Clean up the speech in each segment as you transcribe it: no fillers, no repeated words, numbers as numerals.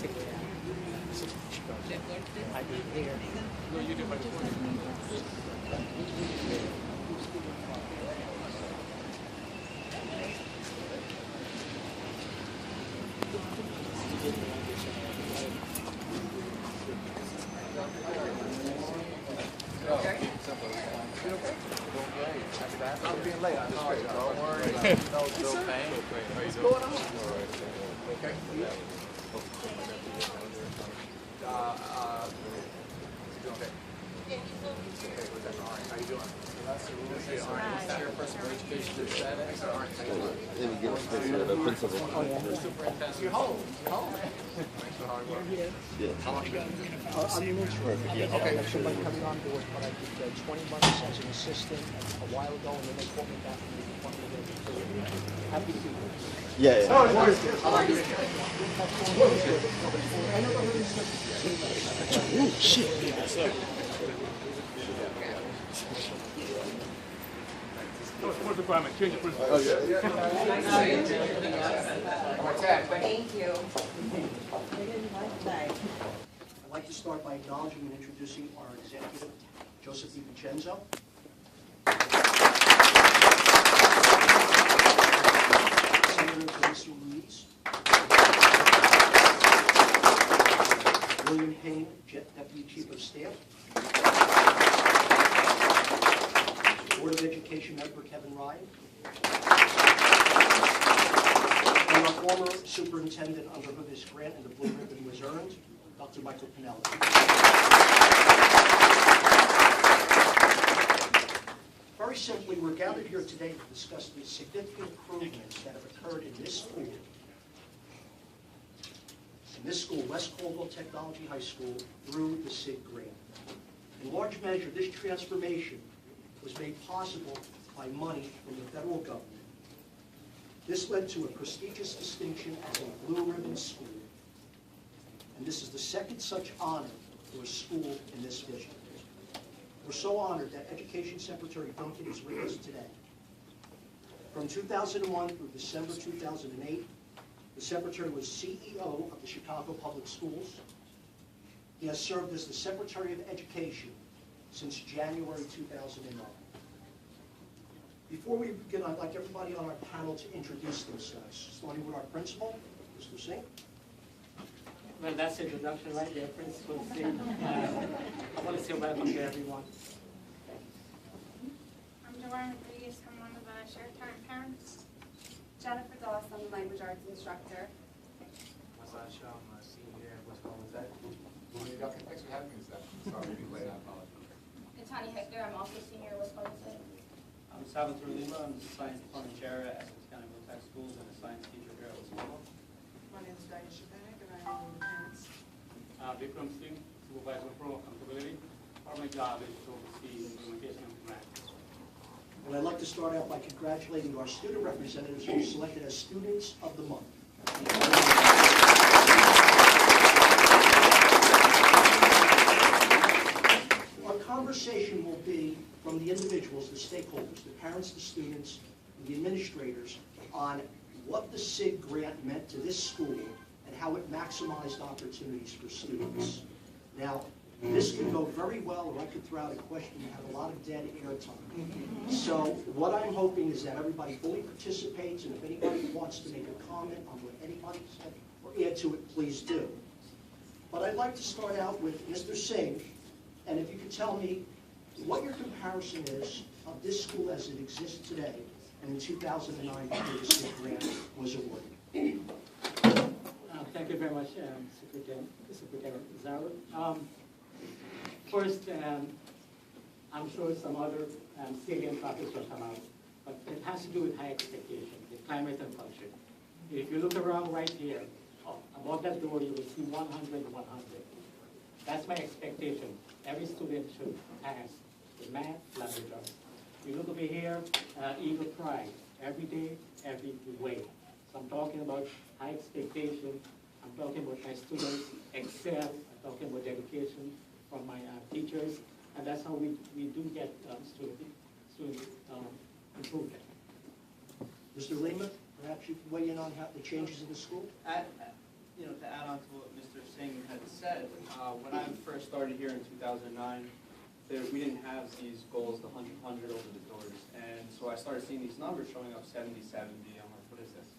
I did here. No, you did by the morning. I'm being late. I'm just straight. Don't worry. No pain. What's going on? Okay. Okay. How you doing? Chairperson for Education and Aesthetics. Superintendent. You're home. You're home. Thanks for hard work. How long you been? I'm an intern. Okay. I have somebody coming on board, but I did 20 months as an assistant a while ago, and then they called me back and they wanted me to do it. Happy to be here. Yeah. How long you been here? Oh, shit. Sports department, change your principal. Oh, yeah. Thank you. I'd like to start by acknowledging and introducing our executive, Joseph DiVincenzo. Senator Teresa Ruiz. William Payne, Deputy Chief of Staff. Board of Education member Kevin Ryan. And our former superintendent under whom this grant and the blue ribbon was earned, Dr. Michael Pinelli. Very simply, we're gathered here today to discuss the significant improvements that have occurred in this school. West Caldwell Technology High School, through the SIG grant. In large measure, this transformation was made possible by money from the federal government. This led to a prestigious distinction as a blue ribbon school. And this is the second such honor for a school in this district. We're so honored that Education Secretary Duncan is with us today. From 2001 through December 2008, the Secretary was CEO of the Chicago Public Schools. He has served as the Secretary of Education since January 2009. Before we begin, I'd like everybody on our panel to introduce themselves, starting with our principal, Mr. Singh. Well, that's the introduction right there, Principal Singh. I want to say welcome to everyone. I'm Joanne Rodriguez. I'm one of the share-time parents. Jennifer Doss, I'm a language arts instructor. Masasha, I'm a senior at West Caldwell Tech. Thanks for having me this afternoon. Sorry to be late, I apologize. And Tanya Hector. I'm also senior at West Caldwell Tech. I'm Salvatore Lima. I'm the science department chair at Educatiom Tech Schools and a science teacher here at West Caldwell. My name is Diane Shapanik, and I'm one of the parents. Vikram Singh, supervisor for accountability. Part of my job is to oversee implementation and command. And I'd like to start out by congratulating our student representatives who were selected as Students of the Month. Our conversation will be from the individuals, the stakeholders, the parents, the students, and the administrators on what the SIG grant meant to this school and how it maximized opportunities for students. Now, this could go very well, or I could throw out a question and have a lot of dead air time. So what I'm hoping is that everybody fully participates, and if anybody wants to make a comment on what anybody said or add to it, please do. But I'd like to start out with Mr. Singh, and if you could tell me what your comparison is of this school as it exists today and in 2009 before the SIG grant was awarded. Thank you very much, Secretary Zaro. First, I'm sure some other salient topics will come out, but it has to do with high expectation, with climate and culture. If you look around right here, above that door, you will see 100, 100. That's my expectation. Every student should pass the math, language arts. You look over here, Eagle Pride, every day, every way. So I'm talking about high expectation. I'm talking about my students excel. I'm talking about education from my teachers, and that's how we do get student improvement. Mr. Lehman, perhaps you can weigh in on how the changes in the school? to add on to what Mr. Singh had said, when I first started here in 2009, we didn't have these goals, the 100, 100 over the doors. And so I started seeing these numbers showing up 70, 70. I'm like, what is this?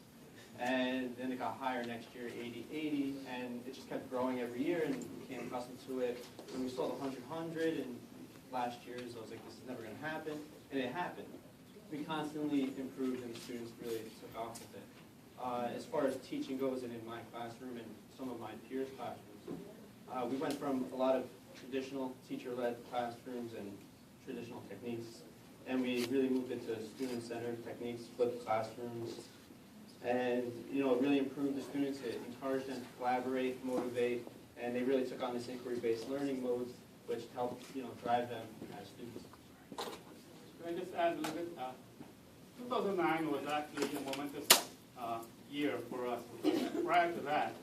And then it got higher next year, 80, 80, and it just kept growing every year, and we became accustomed to it. When we saw the 100, 100, and last year's, I was like, this is never going to happen, and it happened. We constantly improved, and the students really took off with it. As far as teaching goes, and in my classroom and some of my peers' classrooms, we went from a lot of traditional teacher-led classrooms and traditional techniques, and we really moved into student-centered techniques, flipped classrooms, and it really improved the students. It encouraged them to collaborate, motivate, and they really took on this inquiry-based learning mode, which helped drive them as students. Can I just add a little bit? 2009 was actually a momentous year for us, because prior to that,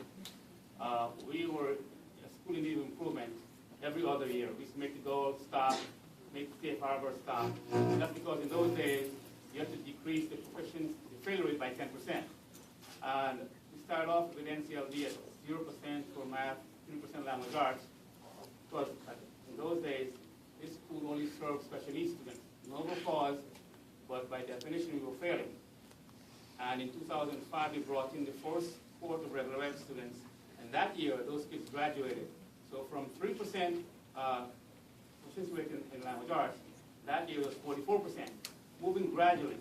we were a school in need of improvement every other year. We used to make the goal stop, make the safe harbor stop. And that's because in those days, you have to decrease the failure rate by 10%. And we started off with NCLD at 0% for math, 3% language arts. Because in those days, this school only served special needs students. Noble cause, but by definition, we were failing. And in 2005, we brought in the first cohort of regular ed students. And that year, those kids graduated. So from 3% proficiency rate in language arts, that year was 44%, moving gradually.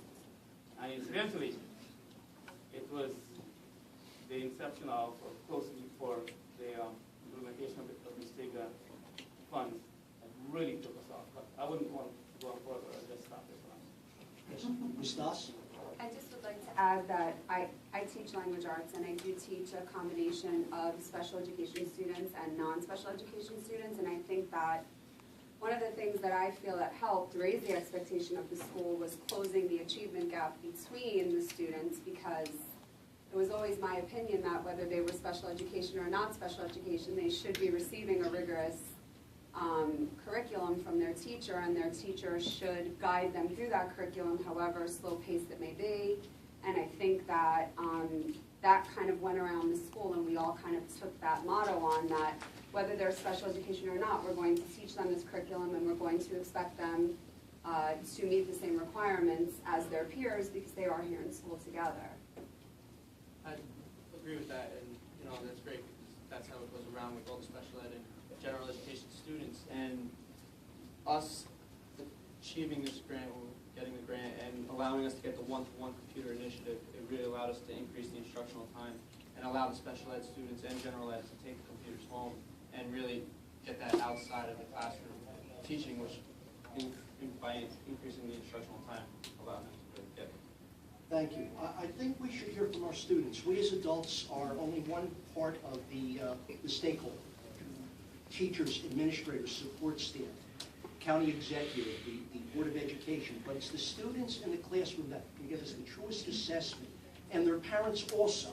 And incidentally, it was the inception of closely for the implementation of the state funds that really took us off. But I wouldn't want to go on further. I'll just stop this one. Yes. Ms. Das? I just would like to add that I teach language arts, and I do teach a combination of special education students and non-special education students, and I think that one of the things that I feel that helped raise the expectation of the school was closing the achievement gap between the students, because it was always my opinion that whether they were special education or not special education, they should be receiving a rigorous curriculum from their teacher, and their teacher should guide them through that curriculum, however slow-paced it may be. And I think that that kind of went around the school, and we all kind of took that motto on that whether they're special education or not, we're going to teach them this curriculum, and we're going to expect them to meet the same requirements as their peers, because they are here in school together. I agree with that, and that's great, because that's how it goes around with all the special ed and general education students. And us achieving this grant, getting the grant, and allowing us to get the one-to-one computer initiative, it really allowed us to increase the instructional time and allow the special ed students and general ed to take the computers home and really get that outside of the classroom teaching, which by increasing the instructional time allowed them to really get it. Thank you. I think we should hear from our students. We as adults are only one part of the stakeholder. Teachers, administrators, support staff, county executive, the Board of Education, but it's the students in the classroom that can give us the truest assessment, and their parents also,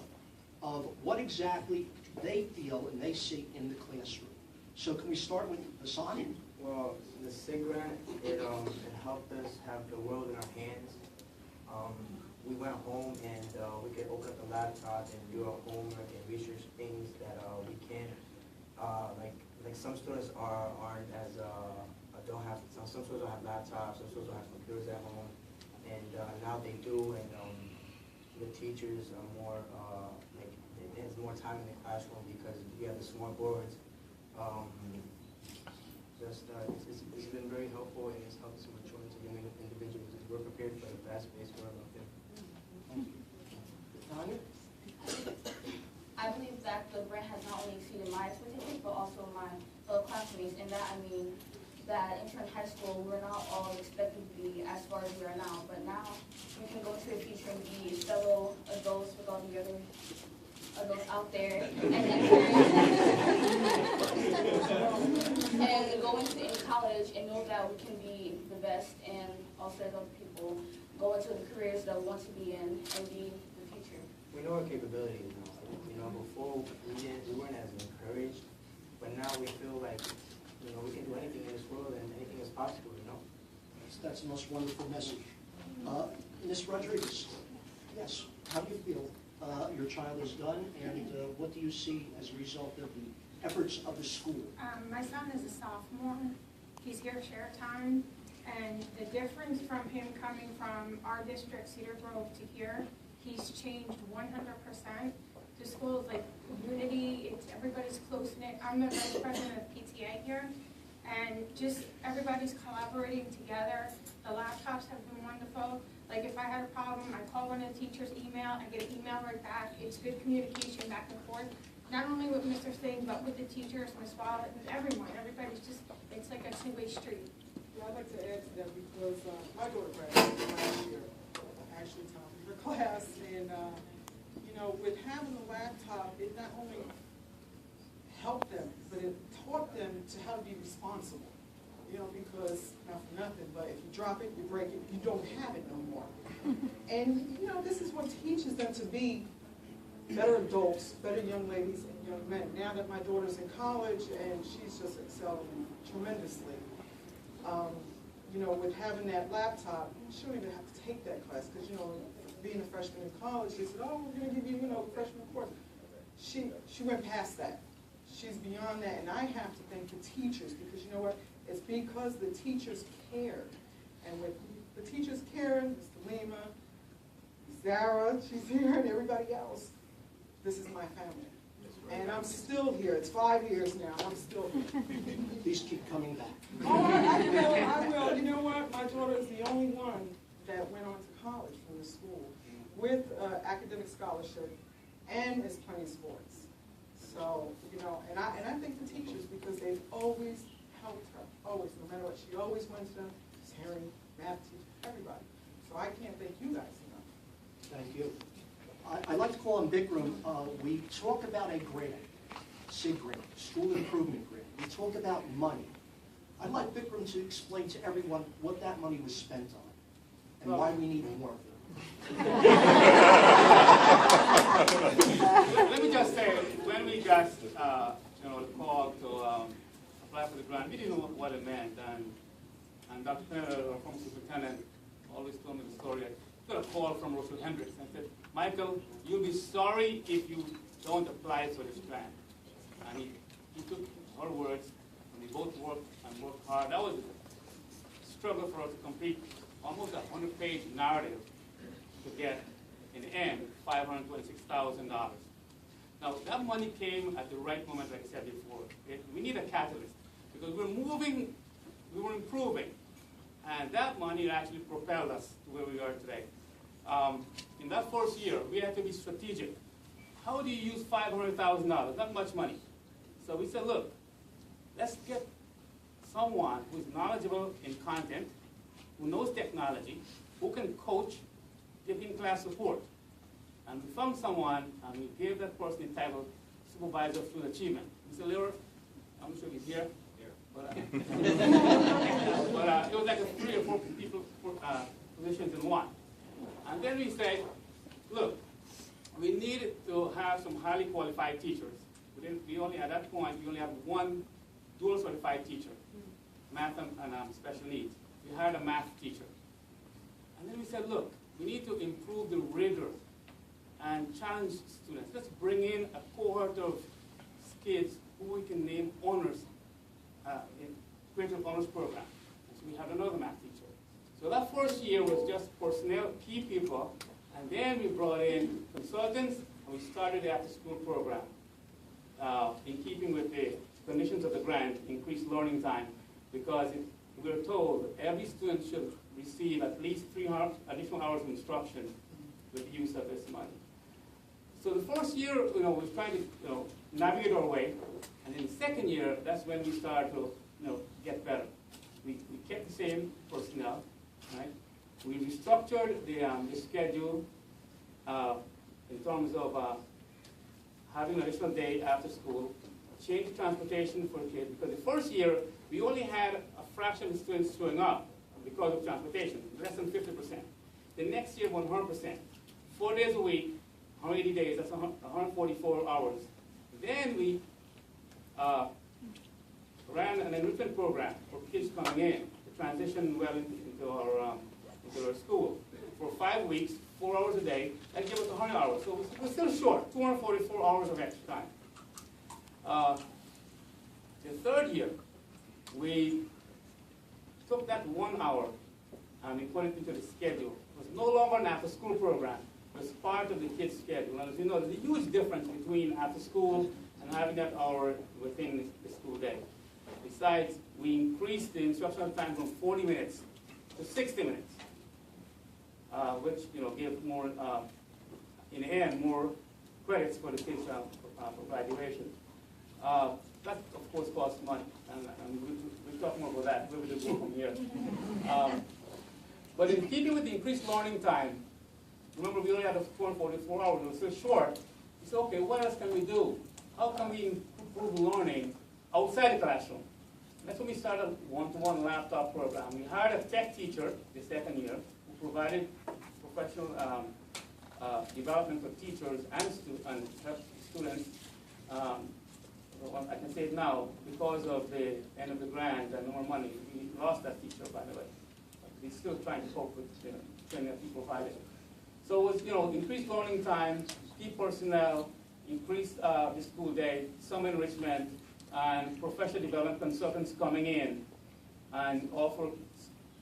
of what exactly they feel and they see in the classroom. So can we start with Hassan? Well, the SIG grant, it helped us have the world in our hands. We went home and we could open up the laptop and do our homework and research things that we can. Like some students aren't as don't have some students don't have laptops, some students don't have computers at home, and now they do, and the teachers are more there's more time in the classroom because we have the smart boards. It's been very helpful, and it's helped us mature into young individuals. We're prepared for the fast-paced world out there. Tanya? I believe that the grant has not only exceeded my expectations, but also my fellow classmates. And that, I mean, that in high school, we're not all expected to be as far as we are now. But now, we can go into the future and be fellow adults with all the other adults out there and go into college and know that we can be the best, and also as other people go into the careers that we want to be in and be the future. We know our capabilities now. Before we weren't as encouraged, but now we feel like we can do anything in this world and anything is possible. That's the most wonderful message. Ms. Rodriguez, yes. How do you feel your child has done, and what do you see as a result of the efforts of the school? My son is a sophomore. He's here share time, and the difference from him coming from our district, Cedar Grove, to here, he's changed 100%. The school is like unity, everybody's close-knit. I'm the vice president of PTA here, and just everybody's collaborating together. The laptops have been wonderful. Like if I had a problem, I call one of the teachers' email, I get an email right back. It's good communication back and forth, not only with Mr. Singh, but with the teachers, Ms. Wallet, with everyone. Everybody's just, it's like a two-way street. Yeah, I'd like to add to that because my daughter graduated last year, actually time for her class, and you know, with having a laptop, it not only helped them, but it taught them to how to be responsible. You know, because, not for nothing, but if you drop it, you break it, you don't have it no more. And, you know, this is what teaches them to be better adults, better young ladies and young men. Now that my daughter's in college and she's just excelling tremendously, you know, with having that laptop, she don't even have to take that class because, you know, being a freshman in college, they said, oh, we're going to give you, you know, a freshman course. She went past that. She's beyond that, and I have to thank the teachers because, you know what, it's because the teachers cared. And with the teachers caring, Mr. Lima, Zara, she's here, and everybody else, this is my family. And I'm still here. It's 5 years now. I'm still here. Please keep coming back. Oh, I will. You know what? My daughter is the only one that went on to college from the school with academic scholarship and is playing sports. So, you know, and I thank the teachers because they've always helped her, always, no matter what. She always went to Harry, math teacher, everybody. So I can't thank you guys enough. Thank you. I'd like to call on Bikram. We talk about a grant, SIG grant, school improvement grant. We talk about money. I'd like Bikram to explain to everyone what that money was spent on and why we need more of it. Let me just say, when we got you know, the call to apply for the grant, we didn't know what it meant. And Dr. Penner, our former superintendent, always told me the story. I got a call from Russell Hendricks and said, Michael, you'll be sorry if you don't apply for this grant. And he took her words, and we both worked hard. That was a struggle for us to complete almost a 100-page narrative to get, in the end, $526,000. Now, that money came at the right moment, like I said before. We need a catalyst, because we were improving, and that money actually propelled us to where we are today. In that first year, we had to be strategic. How do you use $500,000? Not much money. So we said, look, let's get someone who's knowledgeable in content, who knows technology, who can coach, give in-class support. And we found someone, and we gave that person the title Supervisor of Student Achievement. Mr. Lear, I'm not sure he's here. But, it was like 3 or 4 people, positions in one. And then we said, look, we needed to have some highly qualified teachers. We only, at that point, we only had one dual certified teacher, math and special needs. We hired a math teacher. And then we said, look, we need to improve the rigor and challenge students. Let's bring in a cohort of kids who we can name honors in creative honors program. And so we had another math teacher. So that first year was just personnel, key people, and then we brought in consultants, and we started the after-school program. In keeping with the conditions of the grant, increased learning time, because we were told every student should receive at least 3 additional hours of instruction with the use of this money. So the first year, we were trying to navigate our way, and in the second year, that's when we started to get better. We kept the same personnel, right? We restructured the schedule in terms of having an additional day after school, changed transportation for kids, because the first year, we only had a fraction of students showing up because of transportation, less than 50%. The next year, 100%. 4 days a week, 180 days, that's 144 hours. Then we ran an enrichment program for kids coming in to transition well into our school. For 5 weeks, 4 hours a day, and give us 100 hours. So we're still short, 244 hours of extra time. The third year, we took that 1 hour and we put it into the schedule. It was no longer an after-school program. It was part of the kids' schedule. And as you know, there's a huge difference between after-school and having that hour within the school day. Besides, we increased the instructional time from 40 minutes to 60 minutes, which gave more, in the end, more credits for the kids for graduation. That, of course, costs money, and we'll talk more about that, where we do go from here. But in keeping with the increased learning time, remember we only had 444 hours, it was so short. We said, okay, what else can we do? How can we improve learning outside the classroom? And that's when we started a one-to-one laptop program. We hired a tech teacher the second year who provided professional development for teachers and students. I can say it now, because of the end of the grant and no more money, we lost that teacher, by the way. We're still trying to cope with training that people provided. So it was, increased learning time, key personnel, increased the school day, some enrichment, and professional development consultants coming in and offer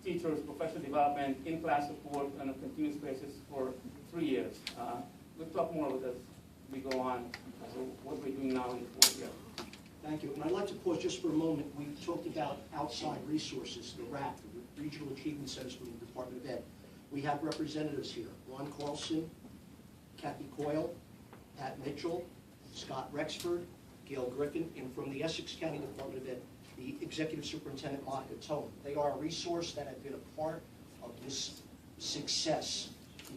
teachers professional development, in-class support on a continuous basis for 3 years. We'll talk more with as we go on, so what we're doing now in the 4th year. Thank you. And I'd like to pause just for a moment. We talked about outside resources, the RAP, the Regional Achievement Centers from the Department of Ed. We have representatives here, Ron Carlson, Kathy Coyle, Pat Mitchell, Scott Rexford, Gail Griffin, and from the Essex County Department of Ed, the Executive Superintendent, Monica Tone. They are a resource that have been a part of this success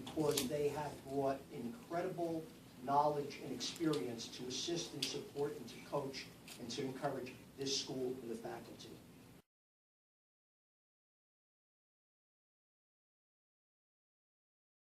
because they have brought incredible knowledge and experience to assist and support and to coach and to encourage this school and the faculty.